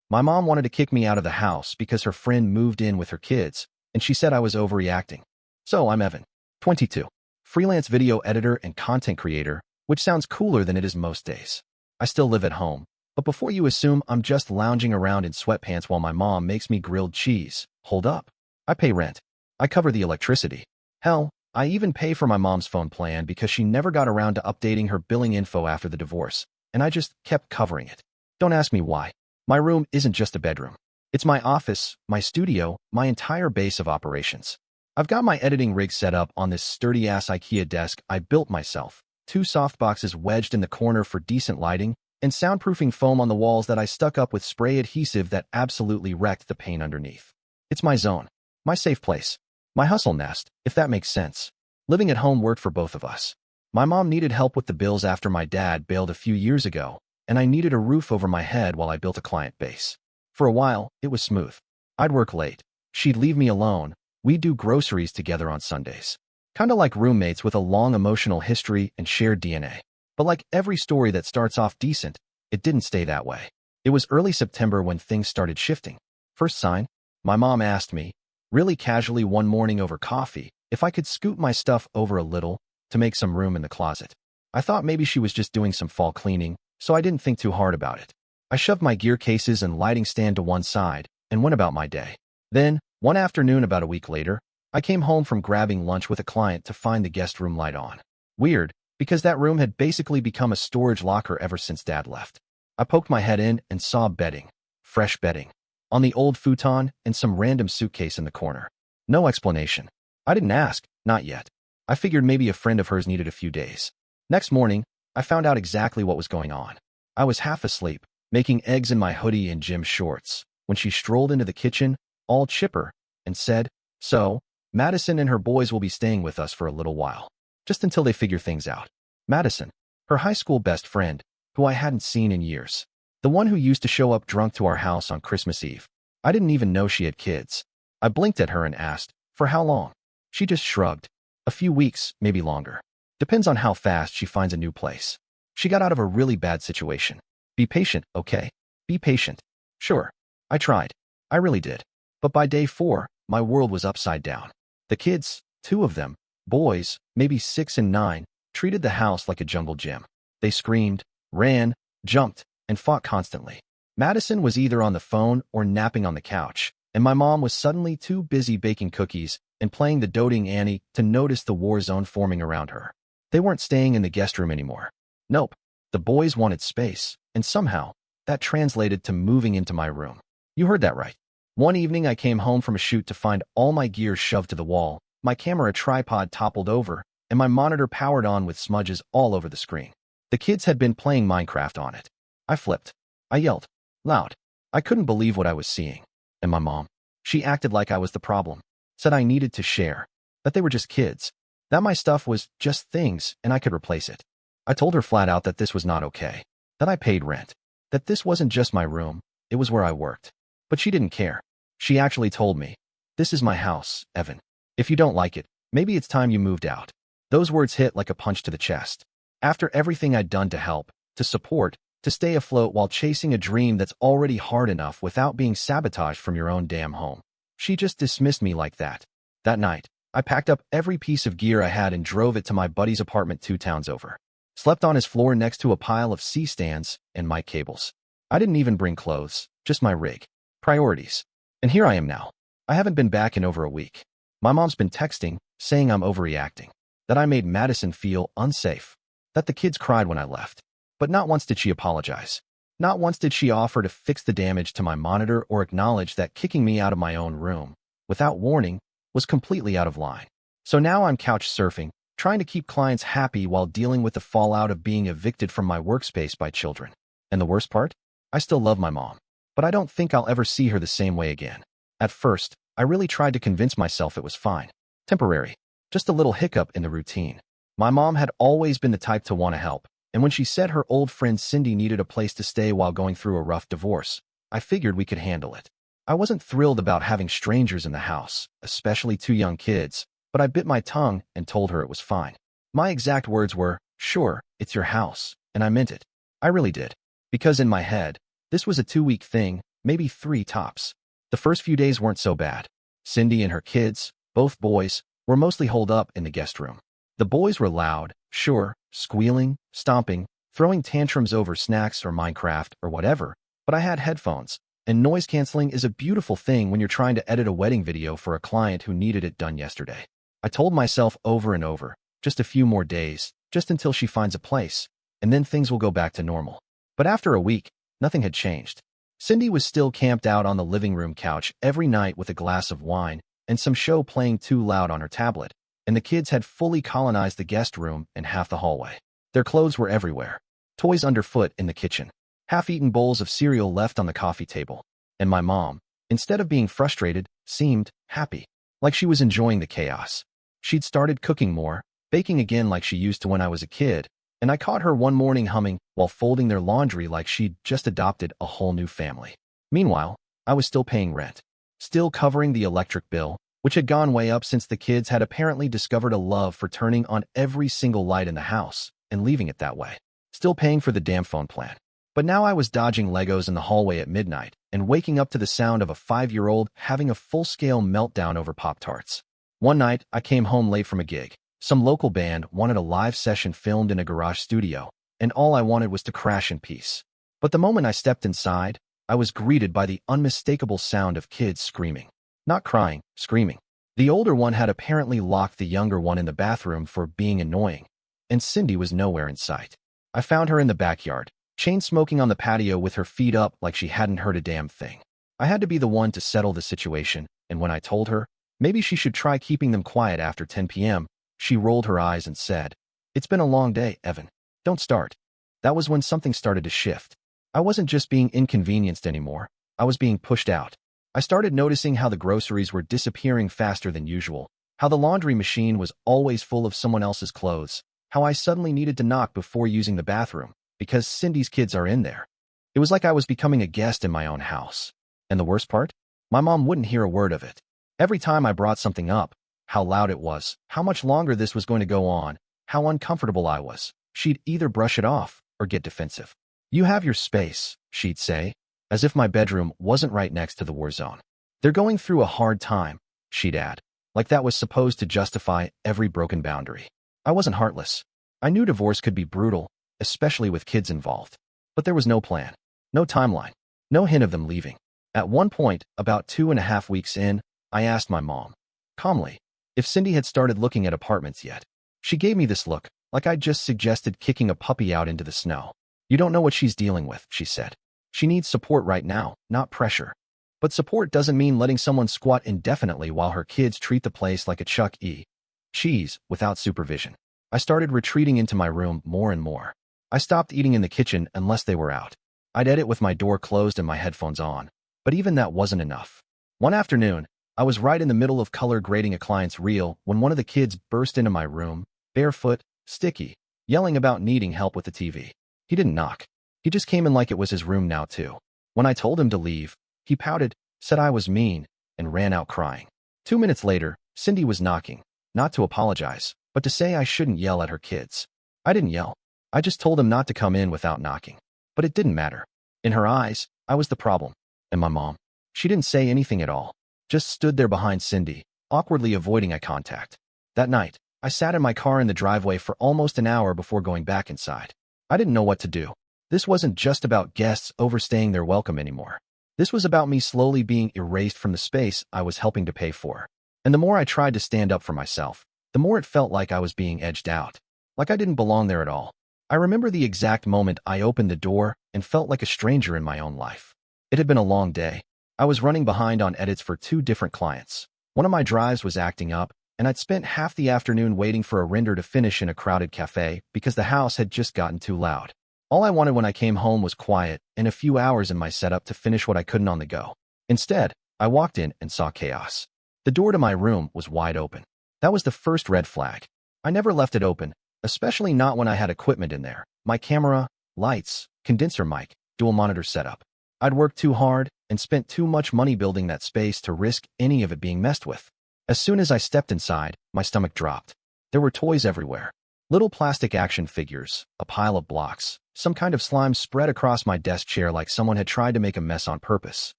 My mom wanted to kick me out of the house because her friend moved in with her kids, and she said I was overreacting. So I'm Evan, 22, freelance video editor and content creator, which sounds cooler than it is most days. I still live at home, but before you assume I'm just lounging around in sweatpants while my mom makes me grilled cheese, hold up. I pay rent. I cover the electricity. Hell, I even pay for my mom's phone plan because she never got around to updating her billing info after the divorce, and I just kept covering it. Don't ask me why. My room isn't just a bedroom. It's my office, my studio, my entire base of operations. I've got my editing rig set up on this sturdy-ass IKEA desk I built myself, 2 softboxes wedged in the corner for decent lighting, and soundproofing foam on the walls that I stuck up with spray adhesive that absolutely wrecked the paint underneath. It's my zone, my safe place, my hustle nest, if that makes sense. Living at home worked for both of us. My mom needed help with the bills after my dad bailed a few years ago, and I needed a roof over my head while I built a client base. For a while, it was smooth. I'd work late. She'd leave me alone. We'd do groceries together on Sundays. Kinda like roommates with a long emotional history and shared DNA. But like every story that starts off decent, it didn't stay that way. It was early September when things started shifting. First sign, my mom asked me, really casually one morning over coffee, if I could scoot my stuff over a little to make some room in the closet. I thought maybe she was just doing some fall cleaning, so I didn't think too hard about it. I shoved my gear cases and lighting stand to one side and went about my day. Then, one afternoon about a week later, I came home from grabbing lunch with a client to find the guest room light on. Weird, because that room had basically become a storage locker ever since Dad left. I poked my head in and saw bedding, fresh bedding, on the old futon and some random suitcase in the corner. No explanation. I didn't ask, not yet. I figured maybe a friend of hers needed a few days. Next morning, I found out exactly what was going on. I was half asleep, making eggs in my hoodie and gym shorts, when she strolled into the kitchen, all chipper, and said, "So, Madison and her boys will be staying with us for a little while, just until they figure things out." Madison, her high school best friend, who I hadn't seen in years. The one who used to show up drunk to our house on Christmas Eve. I didn't even know she had kids. I blinked at her and asked, "For how long?" She just shrugged. "A few weeks, maybe longer. Depends on how fast she finds a new place. She got out of a really bad situation. Be patient, okay? Be patient." Sure. I tried. I really did. But by day 4, my world was upside down. The kids, 2 of them, boys, maybe 6 and 9, treated the house like a jungle gym. They screamed, ran, jumped, and fought constantly. Madison was either on the phone or napping on the couch, and my mom was suddenly too busy baking cookies and playing the doting Annie to notice the war zone forming around her. They weren't staying in the guest room anymore. Nope. The boys wanted space, and somehow, that translated to moving into my room. You heard that right. One evening I came home from a shoot to find all my gear shoved to the wall, my camera tripod toppled over, and my monitor powered on with smudges all over the screen. The kids had been playing Minecraft on it. I flipped. I yelled. Loud. I couldn't believe what I was seeing. And my mom, she acted like I was the problem. Said I needed to share. That they were just kids. That my stuff was just things and I could replace it. I told her flat out that this was not okay. That I paid rent. That this wasn't just my room, it was where I worked. But she didn't care. She actually told me, "This is my house, Evan. If you don't like it, maybe it's time you moved out." Those words hit like a punch to the chest. After everything I'd done to help, to support, to stay afloat while chasing a dream that's already hard enough without being sabotaged from your own damn home. She just dismissed me like that. That night, I packed up every piece of gear I had and drove it to my buddy's apartment 2 towns over. Slept on his floor next to a pile of C-stands and mic cables. I didn't even bring clothes, just my rig. Priorities. And here I am now. I haven't been back in over a week. My mom's been texting, saying I'm overreacting. That I made Madison feel unsafe. That the kids cried when I left. But not once did she apologize. Not once did she offer to fix the damage to my monitor or acknowledge that kicking me out of my own room, without warning, was completely out of line. So now I'm couch surfing, trying to keep clients happy while dealing with the fallout of being evicted from my workspace by children. And the worst part? I still love my mom. But I don't think I'll ever see her the same way again. At first, I really tried to convince myself it was fine. Temporary. Just a little hiccup in the routine. My mom had always been the type to want to help, and when she said her old friend Cindy needed a place to stay while going through a rough divorce, I figured we could handle it. I wasn't thrilled about having strangers in the house, especially 2 young kids, but I bit my tongue and told her it was fine. My exact words were, "Sure, it's your house," and I meant it. I really did. Because in my head, this was a 2-week thing, maybe 3 tops. The first few days weren't so bad. Cindy and her kids, both boys, were mostly holed up in the guest room. The boys were loud, sure, squealing, stomping, throwing tantrums over snacks or Minecraft or whatever, but I had headphones, and noise canceling is a beautiful thing when you're trying to edit a wedding video for a client who needed it done yesterday. I told myself over and over, just a few more days, just until she finds a place, and then things will go back to normal. But after a week, nothing had changed. Cindy was still camped out on the living room couch every night with a glass of wine and some show playing too loud on her tablet, and the kids had fully colonized the guest room and half the hallway. Their clothes were everywhere, toys underfoot in the kitchen, half-eaten bowls of cereal left on the coffee table, and my mom, instead of being frustrated, seemed happy, like she was enjoying the chaos. She'd started cooking more, baking again like she used to when I was a kid, and I caught her one morning humming while folding their laundry like she'd just adopted a whole new family. Meanwhile, I was still paying rent, still covering the electric bill, which had gone way up since the kids had apparently discovered a love for turning on every single light in the house and leaving it that way, still paying for the damn phone plan. But now I was dodging Legos in the hallway at midnight and waking up to the sound of a 5-year-old having a full-scale meltdown over Pop-Tarts. One night, I came home late from a gig. Some local band wanted a live session filmed in a garage studio, and all I wanted was to crash in peace. But the moment I stepped inside, I was greeted by the unmistakable sound of kids screaming. Not crying, screaming. The older one had apparently locked the younger one in the bathroom for being annoying, and Cindy was nowhere in sight. I found her in the backyard, chain-smoking on the patio with her feet up like she hadn't heard a damn thing. I had to be the one to settle the situation, and when I told her, maybe she should try keeping them quiet after 10 p.m., she rolled her eyes and said, "It's been a long day, Evan. Don't start." That was when something started to shift. I wasn't just being inconvenienced anymore. I was being pushed out. I started noticing how the groceries were disappearing faster than usual, how the laundry machine was always full of someone else's clothes, how I suddenly needed to knock before using the bathroom, because Cindy's kids are in there. It was like I was becoming a guest in my own house. And the worst part? My mom wouldn't hear a word of it. Every time I brought something up, how loud it was, how much longer this was going to go on, how uncomfortable I was, she'd either brush it off or get defensive. "You have your space," she'd say, as if my bedroom wasn't right next to the war zone. "They're going through a hard time," she'd add, like that was supposed to justify every broken boundary. I wasn't heartless. I knew divorce could be brutal, especially with kids involved. But there was no plan, no timeline, no hint of them leaving. At one point, about 2.5 weeks in, I asked my mom, calmly, if Cindy had started looking at apartments yet. She gave me this look, like I'd just suggested kicking a puppy out into the snow. "You don't know what she's dealing with," she said. "She needs support right now, not pressure." But support doesn't mean letting someone squat indefinitely while her kids treat the place like a Chuck E. Cheese without supervision. I started retreating into my room more and more. I stopped eating in the kitchen unless they were out. I'd edit with my door closed and my headphones on, but even that wasn't enough. One afternoon, I was right in the middle of color grading a client's reel when one of the kids burst into my room, barefoot, sticky, yelling about needing help with the TV. He didn't knock. He just came in like it was his room now too. When I told him to leave, he pouted, said I was mean, and ran out crying. 2 minutes later, Cindy was knocking, not to apologize, but to say I shouldn't yell at her kids. I didn't yell. I just told him not to come in without knocking. But it didn't matter. In her eyes, I was the problem. And my mom, she didn't say anything at all, just stood there behind Cindy, awkwardly avoiding eye contact. That night, I sat in my car in the driveway for almost an hour before going back inside. I didn't know what to do. This wasn't just about guests overstaying their welcome anymore. This was about me slowly being erased from the space I was helping to pay for. And the more I tried to stand up for myself, the more it felt like I was being edged out, like I didn't belong there at all. I remember the exact moment I opened the door and felt like a stranger in my own life. It had been a long day. I was running behind on edits for 2 different clients. One of my drives was acting up, and I'd spent half the afternoon waiting for a render to finish in a crowded cafe because the house had just gotten too loud. All I wanted when I came home was quiet and a few hours in my setup to finish what I couldn't on the go. Instead, I walked in and saw chaos. The door to my room was wide open. That was the first red flag. I never left it open, especially not when I had equipment in there. My camera, lights, condenser mic, dual monitor setup. I'd worked too hard and spent too much money building that space to risk any of it being messed with. As soon as I stepped inside, my stomach dropped. There were toys everywhere. Little plastic action figures, a pile of blocks, some kind of slime spread across my desk chair like someone had tried to make a mess on purpose.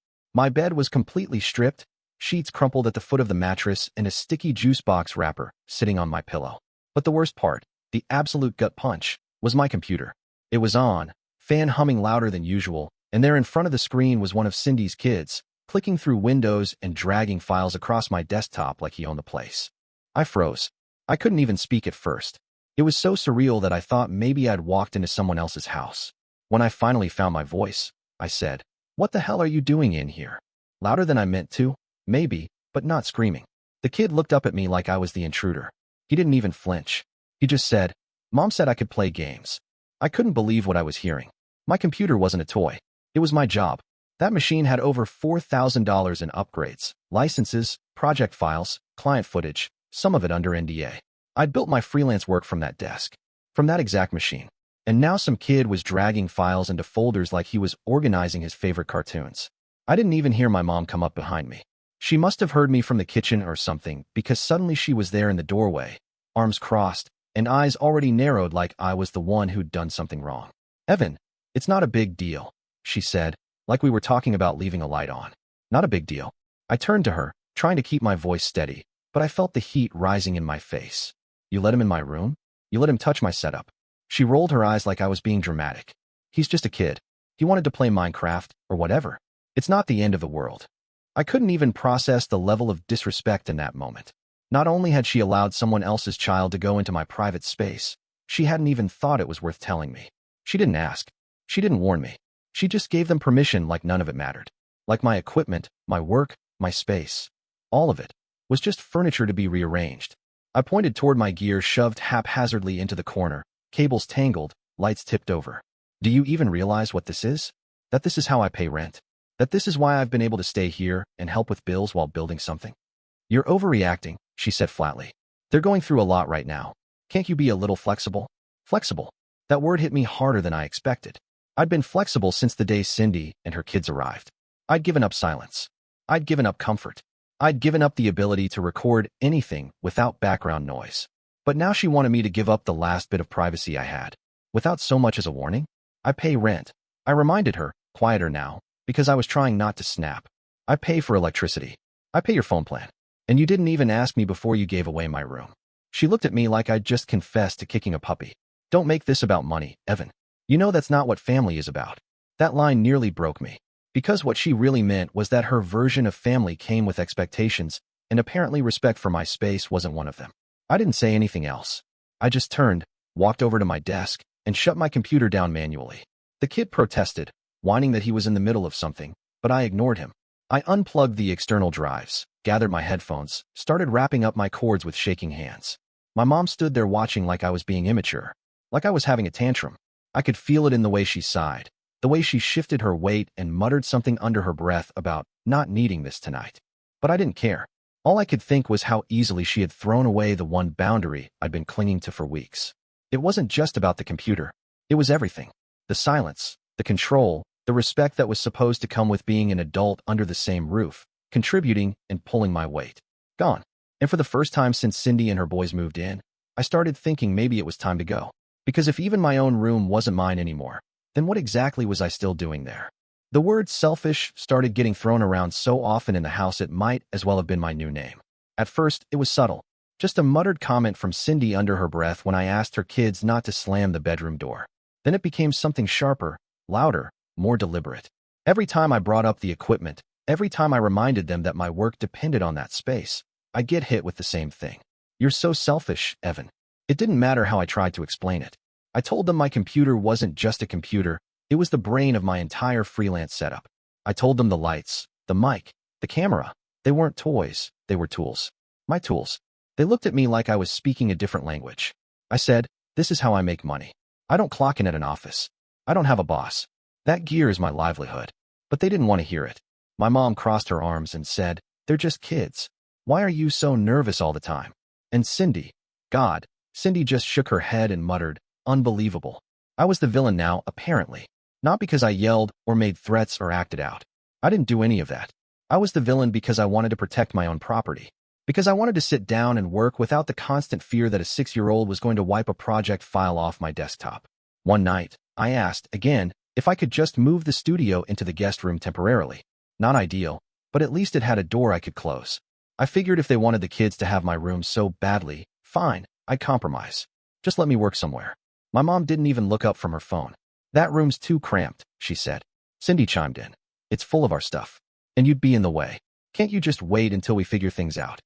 My bed was completely stripped, sheets crumpled at the foot of the mattress, and a sticky juice box wrapper sitting on my pillow. But the worst part, the absolute gut punch, was my computer. It was on, fan humming louder than usual, and there in front of the screen was one of Cindy's kids, clicking through windows and dragging files across my desktop like he owned the place. I froze. I couldn't even speak at first. It was so surreal that I thought maybe I'd walked into someone else's house. When I finally found my voice, I said, "What the hell are you doing in here?" Louder than I meant to, maybe, but not screaming. The kid looked up at me like I was the intruder. He didn't even flinch. He just said, "Mom said I could play games." I couldn't believe what I was hearing. My computer wasn't a toy. It was my job. That machine had over $4,000 in upgrades, licenses, project files, client footage, some of it under NDA. I'd built my freelance work from that desk, from that exact machine. And now some kid was dragging files into folders like he was organizing his favorite cartoons. I didn't even hear my mom come up behind me. She must have heard me from the kitchen or something, because suddenly she was there in the doorway, arms crossed, and eyes already narrowed like I was the one who'd done something wrong. "Evan, it's not a big deal," she said, like we were talking about leaving a light on. "Not a big deal." I turned to her, trying to keep my voice steady, but I felt the heat rising in my face. "You let him in my room? You let him touch my setup?" She rolled her eyes like I was being dramatic. "He's just a kid. He wanted to play Minecraft, or whatever. It's not the end of the world." I couldn't even process the level of disrespect in that moment. Not only had she allowed someone else's child to go into my private space, she hadn't even thought it was worth telling me. She didn't ask. She didn't warn me. She just gave them permission like none of it mattered. Like my equipment, my work, my space. All of it was just furniture to be rearranged. I pointed toward my gear shoved haphazardly into the corner, cables tangled, lights tipped over. "Do you even realize what this is? That this is how I pay rent? That this is why I've been able to stay here and help with bills while building something?" "You're overreacting," she said flatly. "They're going through a lot right now. Can't you be a little flexible?" Flexible. That word hit me harder than I expected. I'd been flexible since the day Cindy and her kids arrived. I'd given up silence. I'd given up comfort. I'd given up the ability to record anything without background noise. But now she wanted me to give up the last bit of privacy I had. Without so much as a warning? "I pay rent." I reminded her, quieter now, because I was trying not to snap. "I pay for electricity. I pay your phone plan. And you didn't even ask me before you gave away my room." She looked at me like I'd just confessed to kicking a puppy. "Don't make this about money, Evan. You know that's not what family is about." That line nearly broke me. Because what she really meant was that her version of family came with expectations, and apparently respect for my space wasn't one of them. I didn't say anything else. I just turned, walked over to my desk, and shut my computer down manually. The kid protested, whining that he was in the middle of something, but I ignored him. I unplugged the external drives, gathered my headphones, started wrapping up my cords with shaking hands. My mom stood there watching like I was being immature, like I was having a tantrum. I could feel it in the way she sighed, the way she shifted her weight and muttered something under her breath about not needing this tonight. But I didn't care. All I could think was how easily she had thrown away the one boundary I'd been clinging to for weeks. It wasn't just about the computer. It was everything. The silence, the control, the respect that was supposed to come with being an adult under the same roof, contributing and pulling my weight. Gone. And for the first time since Cindy and her boys moved in, I started thinking maybe it was time to go. Because if even my own room wasn't mine anymore, then what exactly was I still doing there? The word selfish started getting thrown around so often in the house it might as well have been my new name. At first, it was subtle. Just a muttered comment from Cindy under her breath when I asked her kids not to slam the bedroom door. Then it became something sharper, louder, more deliberate. Every time I brought up the equipment, every time I reminded them that my work depended on that space, I'd get hit with the same thing. "You're so selfish, Evan." It didn't matter how I tried to explain it. I told them my computer wasn't just a computer, it was the brain of my entire freelance setup. I told them the lights, the mic, the camera, they weren't toys, they were tools. My tools. They looked at me like I was speaking a different language. I said, "This is how I make money. I don't clock in at an office. I don't have a boss. That gear is my livelihood." But they didn't want to hear it. My mom crossed her arms and said, "They're just kids. Why are you so nervous all the time?" And Cindy, God, Cindy just shook her head and muttered, "Unbelievable." I was the villain now, apparently. Not because I yelled or made threats or acted out. I didn't do any of that. I was the villain because I wanted to protect my own property. Because I wanted to sit down and work without the constant fear that a 6-year-old was going to wipe a project file off my desktop. One night, I asked, again, if I could just move the studio into the guest room temporarily. Not ideal, but at least it had a door I could close. I figured if they wanted the kids to have my room so badly, fine, I'd compromise. Just let me work somewhere. My mom didn't even look up from her phone. That room's too cramped, she said. Cindy chimed in. It's full of our stuff. And you'd be in the way. Can't you just wait until we figure things out?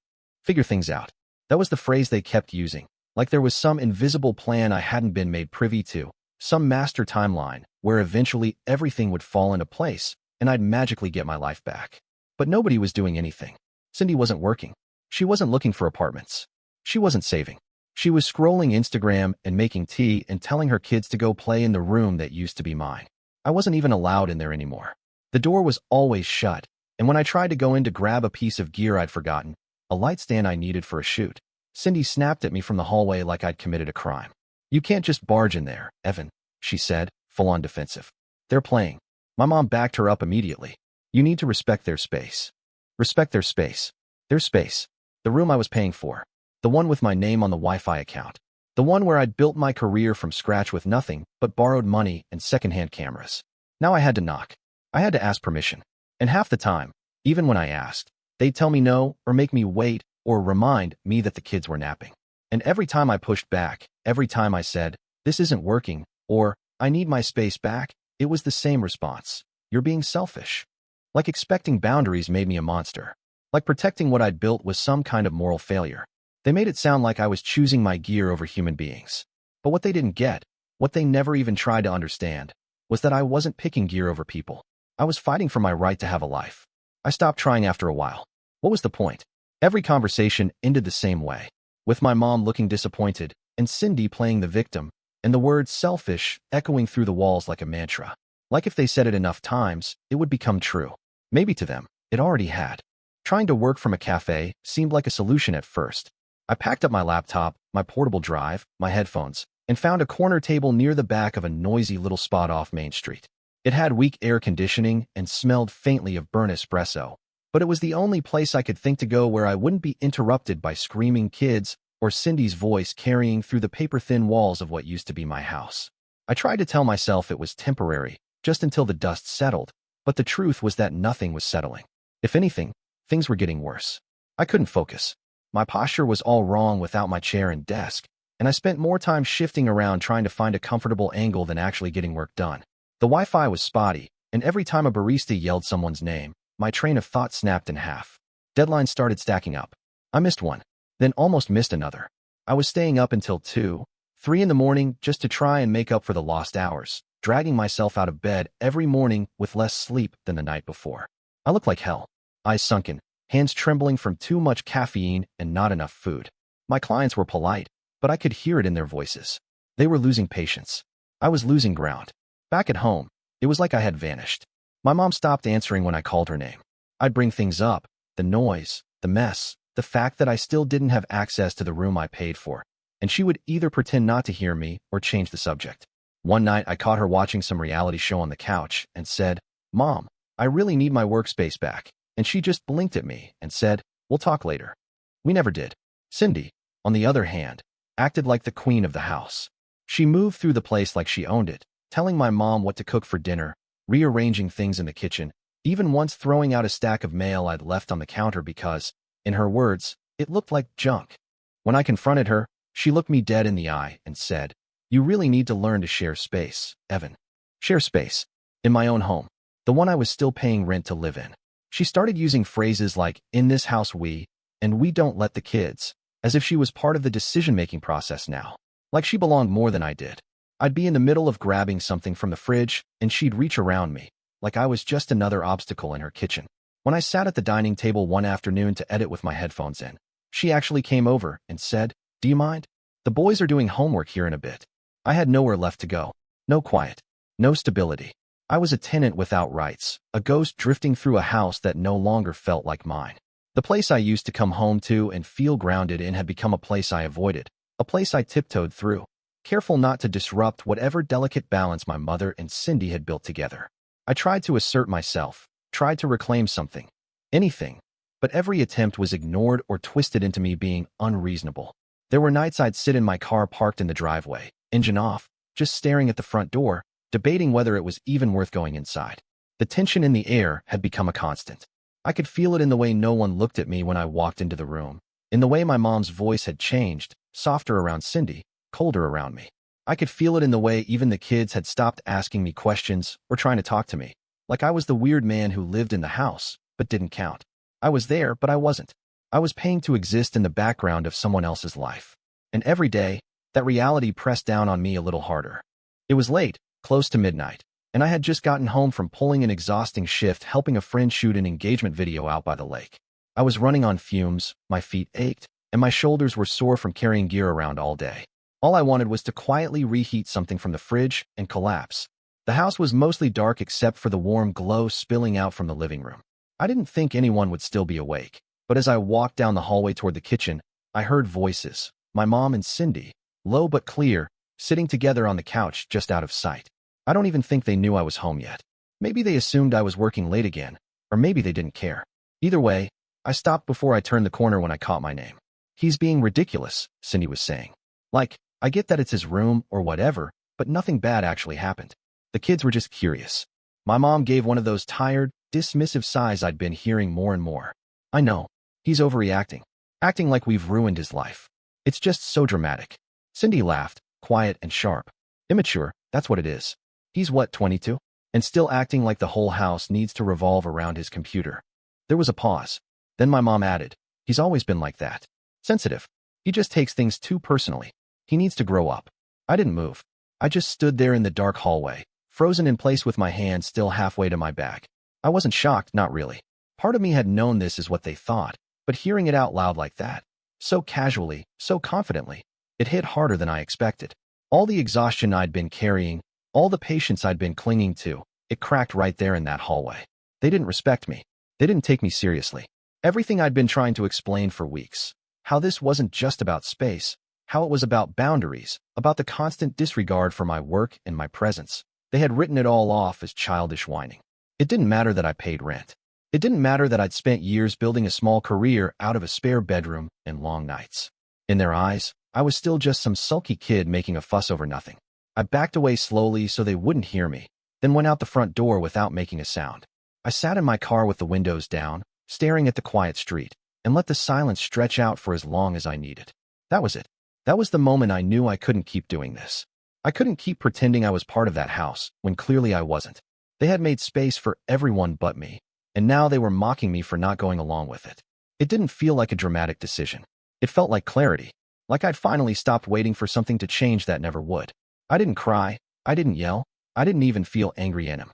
Figure things out. That was the phrase they kept using, like there was some invisible plan I hadn't been made privy to, some master timeline where eventually everything would fall into place and I'd magically get my life back. But nobody was doing anything. Cindy wasn't working. She wasn't looking for apartments. She wasn't saving. She was scrolling Instagram and making tea and telling her kids to go play in the room that used to be mine. I wasn't even allowed in there anymore. The door was always shut, and when I tried to go in to grab a piece of gear I'd forgotten, a light stand I needed for a shoot, Cindy snapped at me from the hallway like I'd committed a crime. You can't just barge in there, Evan, she said, full-on defensive. They're playing. My mom backed her up immediately. You need to respect their space. Respect their space. Their space. The room I was paying for. The one with my name on the Wi-Fi account. The one where I'd built my career from scratch with nothing but borrowed money and secondhand cameras. Now I had to knock. I had to ask permission. And half the time, even when I asked, they'd tell me no or make me wait or remind me that the kids were napping. And every time I pushed back, every time I said, this isn't working, or I need my space back, it was the same response. You're being selfish. Like expecting boundaries made me a monster. Like protecting what I'd built was some kind of moral failure. They made it sound like I was choosing my gear over human beings. But what they didn't get, what they never even tried to understand, was that I wasn't picking gear over people. I was fighting for my right to have a life. I stopped trying after a while. What was the point? Every conversation ended the same way, with my mom looking disappointed and Cindy playing the victim, and the word selfish echoing through the walls like a mantra. Like if they said it enough times, it would become true. Maybe to them, it already had. Trying to work from a cafe seemed like a solution at first. I packed up my laptop, my portable drive, my headphones, and found a corner table near the back of a noisy little spot off Main Street. It had weak air conditioning and smelled faintly of burnt espresso, but it was the only place I could think to go where I wouldn't be interrupted by screaming kids or Cindy's voice carrying through the paper-thin walls of what used to be my house. I tried to tell myself it was temporary, just until the dust settled, but the truth was that nothing was settling. If anything, things were getting worse. I couldn't focus. My posture was all wrong without my chair and desk, and I spent more time shifting around trying to find a comfortable angle than actually getting work done. The Wi-Fi was spotty, and every time a barista yelled someone's name, my train of thought snapped in half. Deadlines started stacking up. I missed one, then almost missed another. I was staying up until 2, 3 in the morning just to try and make up for the lost hours, dragging myself out of bed every morning with less sleep than the night before. I looked like hell, eyes sunken, hands trembling from too much caffeine and not enough food. My clients were polite, but I could hear it in their voices. They were losing patience. I was losing ground. Back at home, it was like I had vanished. My mom stopped answering when I called her name. I'd bring things up, the noise, the mess, the fact that I still didn't have access to the room I paid for, and she would either pretend not to hear me or change the subject. One night, I caught her watching some reality show on the couch and said, "Mom, I really need my workspace back." And she just blinked at me and said, "We'll talk later." We never did. Cindy, on the other hand, acted like the queen of the house. She moved through the place like she owned it, telling my mom what to cook for dinner, rearranging things in the kitchen, even once throwing out a stack of mail I'd left on the counter because, in her words, it looked like junk. When I confronted her, she looked me dead in the eye and said, "You really need to learn to share space, Evan." Share space. In my own home. The one I was still paying rent to live in. She started using phrases like, "In this house we," and "we don't let the kids," as if she was part of the decision-making process now. Like she belonged more than I did. I'd be in the middle of grabbing something from the fridge, and she'd reach around me, like I was just another obstacle in her kitchen. When I sat at the dining table one afternoon to edit with my headphones in, she actually came over and said, "Do you mind? The boys are doing homework here in a bit." I had nowhere left to go. No quiet. No stability. I was a tenant without rights, a ghost drifting through a house that no longer felt like mine. The place I used to come home to and feel grounded in had become a place I avoided, a place I tiptoed through, careful not to disrupt whatever delicate balance my mother and Cindy had built together. I tried to assert myself, tried to reclaim something, anything, but every attempt was ignored or twisted into me being unreasonable. There were nights I'd sit in my car parked in the driveway, engine off, just staring at the front door, debating whether it was even worth going inside. The tension in the air had become a constant. I could feel it in the way no one looked at me when I walked into the room, in the way my mom's voice had changed, softer around Cindy, colder around me. I could feel it in the way even the kids had stopped asking me questions or trying to talk to me, like I was the weird man who lived in the house, but didn't count. I was there, but I wasn't. I was paying to exist in the background of someone else's life. And every day, that reality pressed down on me a little harder. It was late, close to midnight, and I had just gotten home from pulling an exhausting shift helping a friend shoot an engagement video out by the lake. I was running on fumes, my feet ached, and my shoulders were sore from carrying gear around all day. All I wanted was to quietly reheat something from the fridge and collapse. The house was mostly dark except for the warm glow spilling out from the living room. I didn't think anyone would still be awake, but as I walked down the hallway toward the kitchen, I heard voices, my mom and Cindy, low but clear, sitting together on the couch just out of sight. I don't even think they knew I was home yet. Maybe they assumed I was working late again, or maybe they didn't care. Either way, I stopped before I turned the corner when I caught my name. "He's being ridiculous," Cindy was saying. Like, I get that it's his room or whatever, but nothing bad actually happened. The kids were just curious. My mom gave one of those tired, dismissive sighs I'd been hearing more and more. "I know. He's overreacting. Acting like we've ruined his life. It's just so dramatic." Cindy laughed, quiet and sharp. "Immature, that's what it is. He's what, 22? And still acting like the whole house needs to revolve around his computer." There was a pause. Then my mom added, "He's always been like that. Sensitive. He just takes things too personally. He needs to grow up." I didn't move. I just stood there in the dark hallway, frozen in place with my hand still halfway to my back. I wasn't shocked, not really. Part of me had known this is what they thought, but hearing it out loud like that, so casually, so confidently, it hit harder than I expected. All the exhaustion I'd been carrying, all the patience I'd been clinging to, it cracked right there in that hallway. They didn't respect me. They didn't take me seriously. Everything I'd been trying to explain for weeks, how this wasn't just about space, how it was about boundaries, about the constant disregard for my work and my presence. They had written it all off as childish whining. It didn't matter that I paid rent. It didn't matter that I'd spent years building a small career out of a spare bedroom and long nights. In their eyes, I was still just some sulky kid making a fuss over nothing. I backed away slowly so they wouldn't hear me, then went out the front door without making a sound. I sat in my car with the windows down, staring at the quiet street, and let the silence stretch out for as long as I needed. That was it. That was the moment I knew I couldn't keep doing this. I couldn't keep pretending I was part of that house when clearly I wasn't. They had made space for everyone but me, and now they were mocking me for not going along with it. It didn't feel like a dramatic decision. It felt like clarity, like I'd finally stopped waiting for something to change that never would. I didn't cry, I didn't yell, I didn't even feel angry in him.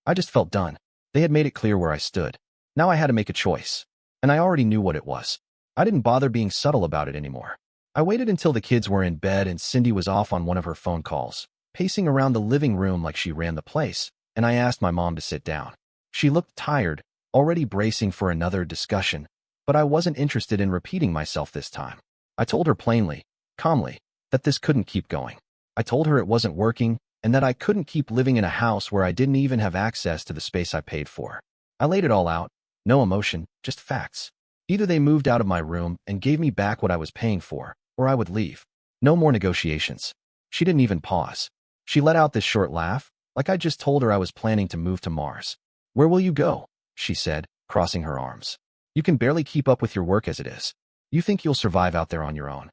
I just felt done. They had made it clear where I stood. Now I had to make a choice, and I already knew what it was. I didn't bother being subtle about it anymore. I waited until the kids were in bed and Cindy was off on one of her phone calls, pacing around the living room like she ran the place, and I asked my mom to sit down. She looked tired, already bracing for another discussion, but I wasn't interested in repeating myself this time. I told her plainly, calmly, that this couldn't keep going. I told her it wasn't working, and that I couldn't keep living in a house where I didn't even have access to the space I paid for. I laid it all out, no emotion, just facts. Either they moved out of my room and gave me back what I was paying for, or I would leave. No more negotiations. She didn't even pause. She let out this short laugh, like I just told her I was planning to move to Mars. "Where will you go?" she said, crossing her arms. "You can barely keep up with your work as it is. You think you'll survive out there on your own."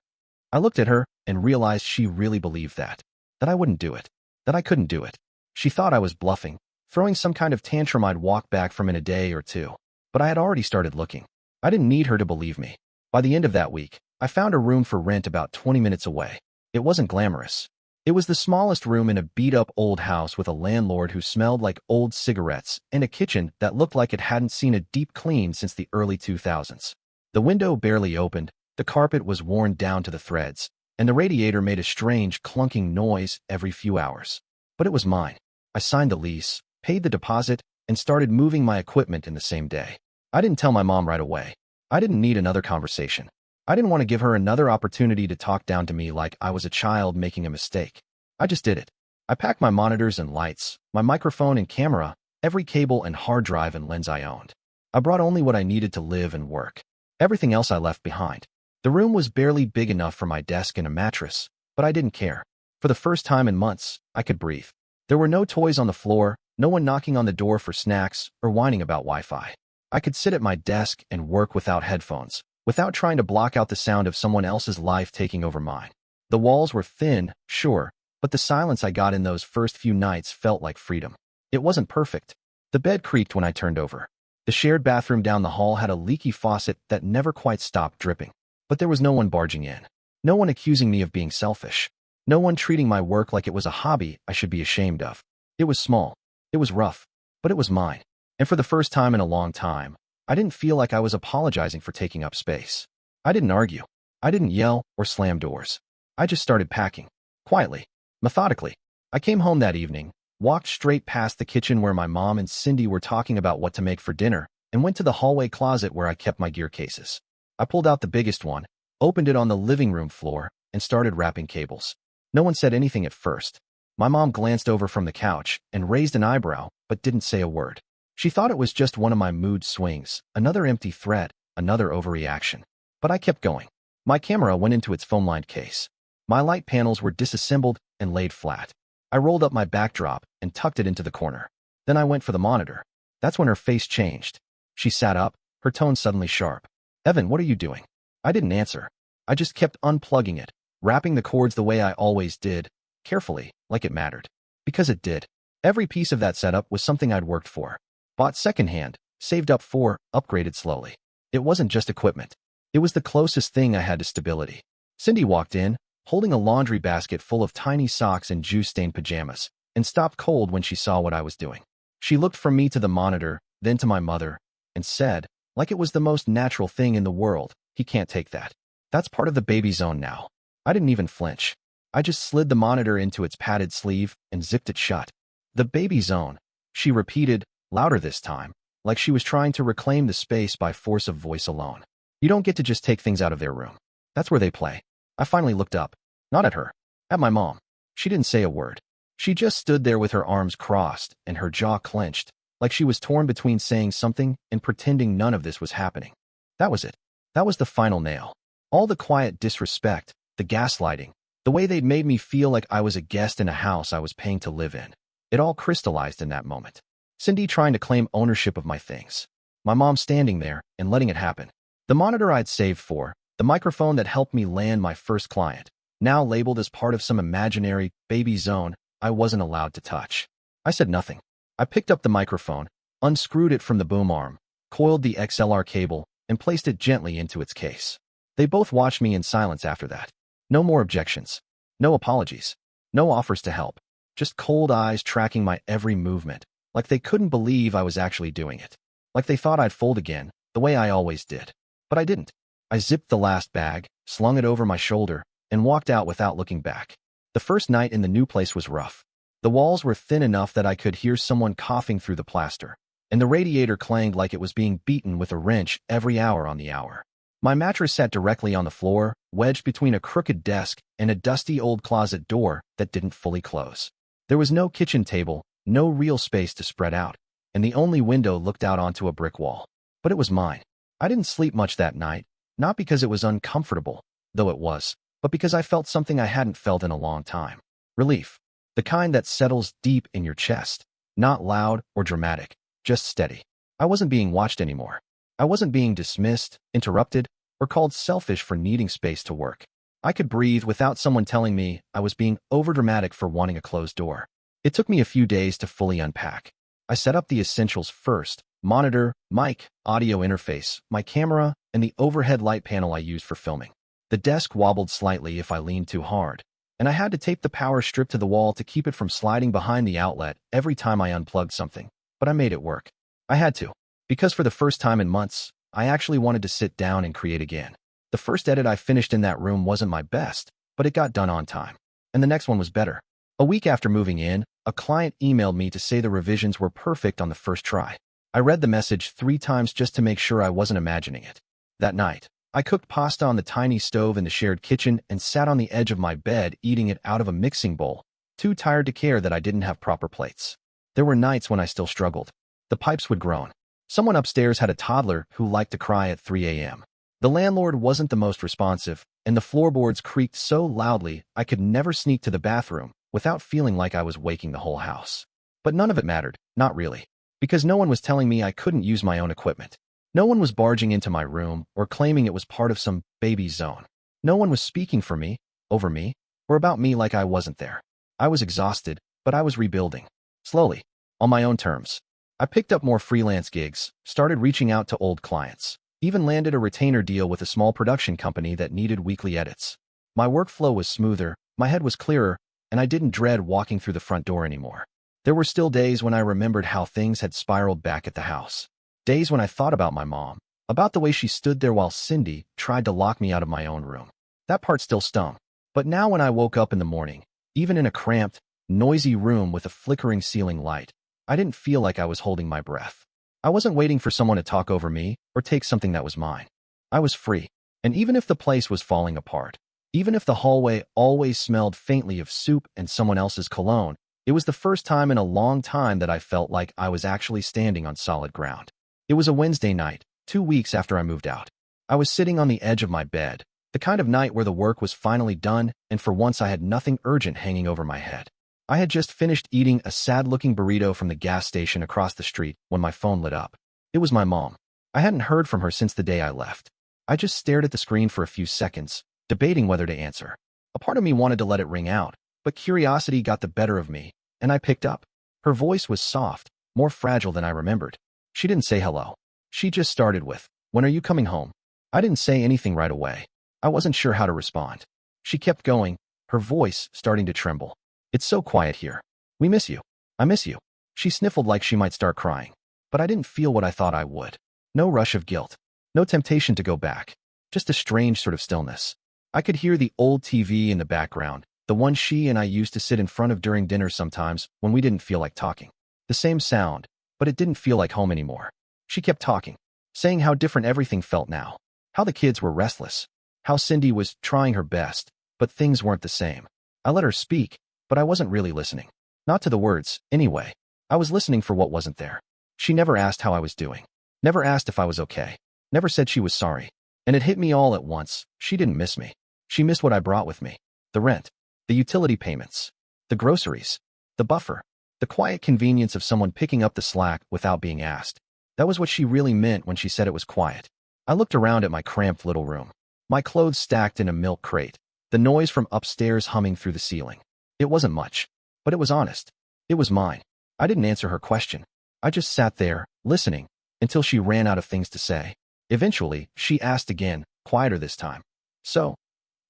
I looked at her and realized she really believed that I wouldn't do it, that I couldn't do it. She thought I was bluffing, throwing some kind of tantrum I'd walk back from in a day or two. But I had already started looking. I didn't need her to believe me. By the end of that week, I found a room for rent about 20 minutes away. It wasn't glamorous. It was the smallest room in a beat-up old house with a landlord who smelled like old cigarettes and a kitchen that looked like it hadn't seen a deep clean since the early 2000s. The window barely opened, the carpet was worn down to the threads, and the radiator made a strange clunking noise every few hours. But it was mine. I signed the lease, paid the deposit, and started moving my equipment in the same day. I didn't tell my mom right away. I didn't need another conversation. I didn't want to give her another opportunity to talk down to me like I was a child making a mistake. I just did it. I packed my monitors and lights, my microphone and camera, every cable and hard drive and lens I owned. I brought only what I needed to live and work. Everything else I left behind. The room was barely big enough for my desk and a mattress, but I didn't care. For the first time in months, I could breathe. There were no toys on the floor, No one knocking on the door for snacks or whining about Wi-Fi. I could sit at my desk and work without headphones, without trying to block out the sound of someone else's life taking over mine. The walls were thin, sure, but the silence I got in those first few nights felt like freedom. It wasn't perfect. The bed creaked when I turned over. The shared bathroom down the hall had a leaky faucet that never quite stopped dripping. But there was no one barging in. No one accusing me of being selfish. No one treating my work like it was a hobby I should be ashamed of. It was small. It was rough. But it was mine. And for the first time in a long time, I didn't feel like I was apologizing for taking up space. I didn't argue. I didn't yell or slam doors. I just started packing. Quietly. Methodically. I came home that evening, walked straight past the kitchen where my mom and Cindy were talking about what to make for dinner, and went to the hallway closet where I kept my gear cases. I pulled out the biggest one, opened it on the living room floor, and started wrapping cables. No one said anything at first. My mom glanced over from the couch and raised an eyebrow, but didn't say a word. She thought it was just one of my mood swings, another empty threat, another overreaction. But I kept going. My camera went into its foam-lined case. My light panels were disassembled and laid flat. I rolled up my backdrop and tucked it into the corner. Then I went for the monitor. That's when her face changed. She sat up, her tone suddenly sharp. "Evan, what are you doing?" I didn't answer. I just kept unplugging it, wrapping the cords the way I always did, carefully, like it mattered. Because it did. Every piece of that setup was something I'd worked for. Bought secondhand, saved up for, upgraded slowly. It wasn't just equipment. It was the closest thing I had to stability. Cindy walked in, holding a laundry basket full of tiny socks and juice-stained pajamas, and stopped cold when she saw what I was doing. She looked from me to the monitor, then to my mother, and said, like it was the most natural thing in the world, "He can't take that. That's part of the baby zone now." I didn't even flinch. I just slid the monitor into its padded sleeve and zipped it shut. "The baby zone," she repeated, louder this time, like she was trying to reclaim the space by force of voice alone. "You don't get to just take things out of their room. That's where they play." I finally looked up. Not at her. At my mom. She didn't say a word. She just stood there with her arms crossed and her jaw clenched, like she was torn between saying something and pretending none of this was happening. That was it. That was the final nail. All the quiet disrespect, the gaslighting, the way they'd made me feel like I was a guest in a house I was paying to live in. It all crystallized in that moment. Cindy trying to claim ownership of my things. My mom standing there and letting it happen. The monitor I'd saved for, the microphone that helped me land my first client, now labeled as part of some imaginary baby zone I wasn't allowed to touch. I said nothing. I picked up the microphone, unscrewed it from the boom arm, coiled the XLR cable, and placed it gently into its case. They both watched me in silence after that. No more objections. No apologies. No offers to help. Just cold eyes tracking my every movement, like they couldn't believe I was actually doing it. Like they thought I'd fold again, the way I always did. But I didn't. I zipped the last bag, slung it over my shoulder, and walked out without looking back. The first night in the new place was rough. The walls were thin enough that I could hear someone coughing through the plaster, and the radiator clanged like it was being beaten with a wrench every hour on the hour. My mattress sat directly on the floor, wedged between a crooked desk and a dusty old closet door that didn't fully close. There was no kitchen table, no real space to spread out, and the only window looked out onto a brick wall. But it was mine. I didn't sleep much that night, not because it was uncomfortable, though it was, but because I felt something I hadn't felt in a long time. Relief. The kind that settles deep in your chest. Not loud or dramatic, just steady. I wasn't being watched anymore. I wasn't being dismissed, interrupted, or called selfish for needing space to work. I could breathe without someone telling me I was being overdramatic for wanting a closed door. It took me a few days to fully unpack. I set up the essentials first: monitor, mic, audio interface, my camera, and the overhead light panel I used for filming. The desk wobbled slightly if I leaned too hard, and I had to tape the power strip to the wall to keep it from sliding behind the outlet every time I unplugged something. But I made it work. I had to, because for the first time in months, I actually wanted to sit down and create again. The first edit I finished in that room wasn't my best, but it got done on time. And the next one was better. A week after moving in, a client emailed me to say the revisions were perfect on the first try. I read the message 3 times just to make sure I wasn't imagining it. That night, I cooked pasta on the tiny stove in the shared kitchen and sat on the edge of my bed eating it out of a mixing bowl, too tired to care that I didn't have proper plates. There were nights when I still struggled. The pipes would groan. Someone upstairs had a toddler who liked to cry at 3 a.m. The landlord wasn't the most responsive, and the floorboards creaked so loudly I could never sneak to the bathroom without feeling like I was waking the whole house. But none of it mattered, not really. Because no one was telling me I couldn't use my own equipment. No one was barging into my room or claiming it was part of some baby zone. No one was speaking for me, over me, or about me like I wasn't there. I was exhausted, but I was rebuilding. Slowly, on my own terms. I picked up more freelance gigs, started reaching out to old clients, even landed a retainer deal with a small production company that needed weekly edits. My workflow was smoother, my head was clearer, and I didn't dread walking through the front door anymore. There were still days when I remembered how things had spiraled back at the house. Days when I thought about my mom, about the way she stood there while Cindy tried to lock me out of my own room. That part still stung. But now when I woke up in the morning, even in a cramped, noisy room with a flickering ceiling light, I didn't feel like I was holding my breath. I wasn't waiting for someone to talk over me or take something that was mine. I was free. And even if the place was falling apart, even if the hallway always smelled faintly of soup and someone else's cologne, it was the first time in a long time that I felt like I was actually standing on solid ground. It was a Wednesday night, 2 weeks after I moved out. I was sitting on the edge of my bed, the kind of night where the work was finally done, and for once I had nothing urgent hanging over my head. I had just finished eating a sad-looking burrito from the gas station across the street when my phone lit up. It was my mom. I hadn't heard from her since the day I left. I just stared at the screen for a few seconds, debating whether to answer. A part of me wanted to let it ring out, but curiosity got the better of me, and I picked up. Her voice was soft, more fragile than I remembered. She didn't say hello. She just started with, "When are you coming home?" I didn't say anything right away. I wasn't sure how to respond. She kept going, her voice starting to tremble. "It's so quiet here. We miss you. I miss you." She sniffled like she might start crying. But I didn't feel what I thought I would. No rush of guilt. No temptation to go back. Just a strange sort of stillness. I could hear the old TV in the background, the one she and I used to sit in front of during dinner sometimes when we didn't feel like talking. The same sound, but it didn't feel like home anymore. She kept talking, saying how different everything felt now, how the kids were restless, how Cindy was trying her best, but things weren't the same. I let her speak, but I wasn't really listening. Not to the words, anyway. I was listening for what wasn't there. She never asked how I was doing. Never asked if I was okay. Never said she was sorry. And it hit me all at once. She didn't miss me. She missed what I brought with me. The rent. The utility payments. The groceries. The buffer. The quiet convenience of someone picking up the slack without being asked. That was what she really meant when she said it was quiet. I looked around at my cramped little room. My clothes stacked in a milk crate. The noise from upstairs humming through the ceiling. It wasn't much, but it was honest. It was mine. I didn't answer her question. I just sat there, listening, until she ran out of things to say. Eventually, she asked again, quieter this time. "So,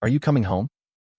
are you coming home?"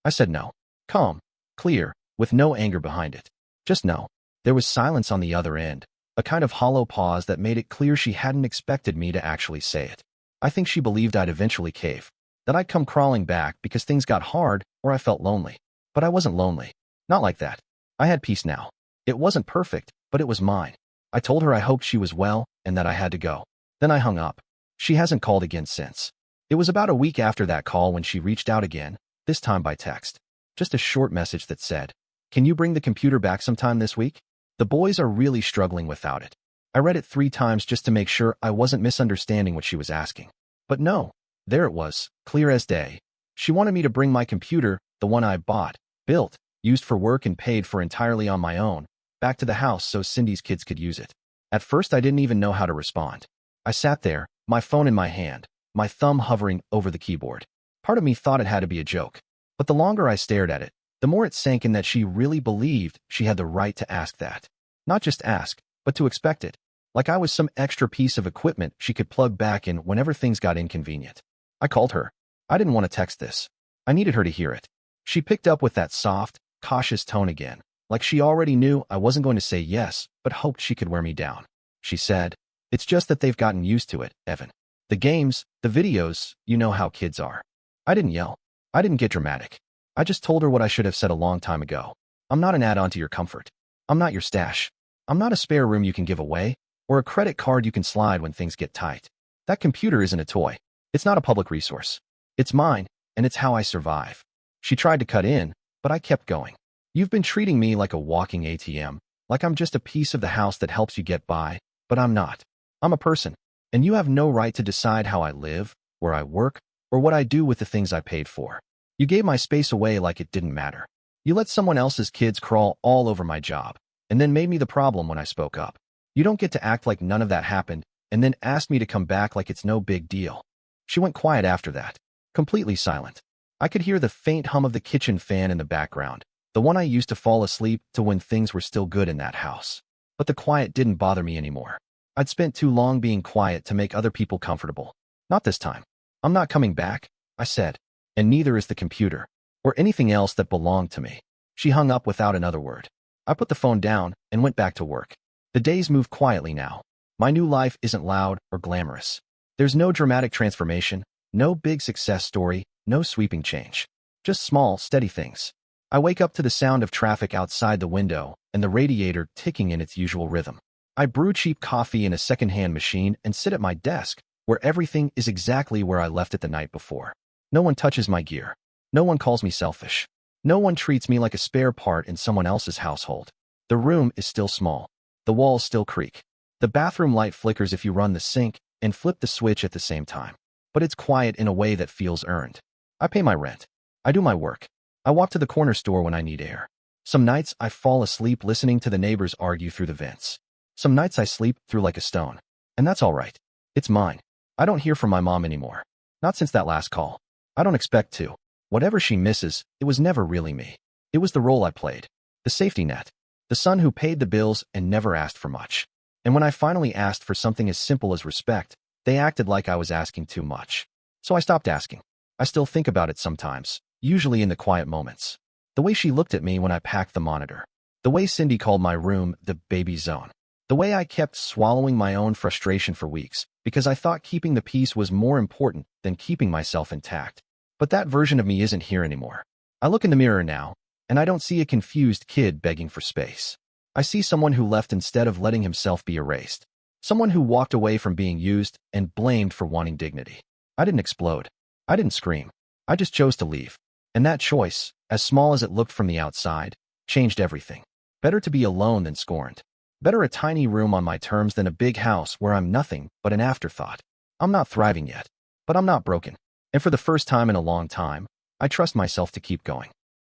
I said no. Calm, clear, with no anger behind it. Just no. There was silence on the other end, a kind of hollow pause that made it clear she hadn't expected me to actually say it. I think she believed I'd eventually cave, that I'd come crawling back because things got hard or I felt lonely. But I wasn't lonely. Not like that. I had peace now. It wasn't perfect, but it was mine. I told her I hoped she was well and that I had to go. Then I hung up. She hasn't called again since. It was about a week after that call when she reached out again, this time by text. Just a short message that said, "Can you bring the computer back sometime this week? The boys are really struggling without it." I read it 3 times just to make sure I wasn't misunderstanding what she was asking. But no, there it was, clear as day. She wanted me to bring my computer, the one I bought, built, used for work and paid for entirely on my own, back to the house so Cindy's kids could use it. At first I didn't even know how to respond. I sat there, my phone in my hand, my thumb hovering over the keyboard. Part of me thought it had to be a joke. But the longer I stared at it, the more it sank in that she really believed she had the right to ask that. Not just ask, but to expect it. Like I was some extra piece of equipment she could plug back in whenever things got inconvenient. I called her. I didn't want to text this. I needed her to hear it. She picked up with that soft, cautious tone again, like she already knew I wasn't going to say yes, but hoped she could wear me down. She said, "It's just that they've gotten used to it, Evan. The games, the videos, you know how kids are." I didn't yell. I didn't get dramatic. I just told her what I should have said a long time ago. I'm not an add-on to your comfort. I'm not your stash. I'm not a spare room you can give away, or a credit card you can slide when things get tight. That computer isn't a toy. It's not a public resource. It's mine, and it's how I survive. She tried to cut in, but I kept going. You've been treating me like a walking ATM, like I'm just a piece of the house that helps you get by, but I'm not. I'm a person, and you have no right to decide how I live, where I work, or what I do with the things I paid for. You gave my space away like it didn't matter. You let someone else's kids crawl all over my job. and then made me the problem when I spoke up. You don't get to act like none of that happened and then asked me to come back like it's no big deal. She went quiet after that, completely silent. I could hear the faint hum of the kitchen fan in the background, the one I used to fall asleep to when things were still good in that house. But the quiet didn't bother me anymore. I'd spent too long being quiet to make other people comfortable. Not this time. I'm not coming back, I said. And neither is the computer, or anything else that belonged to me. She hung up without another word. I put the phone down and went back to work. The days move quietly now. My new life isn't loud or glamorous. There's no dramatic transformation, no big success story, no sweeping change. Just small, steady things. I wake up to the sound of traffic outside the window and the radiator ticking in its usual rhythm. I brew cheap coffee in a secondhand machine and sit at my desk, where everything is exactly where I left it the night before. No one touches my gear. No one calls me selfish. No one treats me like a spare part in someone else's household. The room is still small. The walls still creak. The bathroom light flickers if you run the sink and flip the switch at the same time. But it's quiet in a way that feels earned. I pay my rent. I do my work. I walk to the corner store when I need air. Some nights I fall asleep listening to the neighbors argue through the vents. Some nights I sleep through like a stone. And that's all right. It's mine. I don't hear from my mom anymore. Not since that last call. I don't expect to. Whatever she misses, it was never really me. It was the role I played. The safety net. The son who paid the bills and never asked for much. And when I finally asked for something as simple as respect, they acted like I was asking too much. So I stopped asking. I still think about it sometimes, usually in the quiet moments. The way she looked at me when I packed the monitor. The way Cindy called my room the baby zone. The way I kept swallowing my own frustration for weeks because I thought keeping the peace was more important than keeping myself intact. But that version of me isn't here anymore. I look in the mirror now, and I don't see a confused kid begging for space. I see someone who left instead of letting himself be erased. Someone who walked away from being used and blamed for wanting dignity. I didn't explode. I didn't scream. I just chose to leave. And that choice, as small as it looked from the outside, changed everything. Better to be alone than scorned. Better a tiny room on my terms than a big house where I'm nothing but an afterthought. I'm not thriving yet, but I'm not broken. And for the first time in a long time, I trust myself to keep going.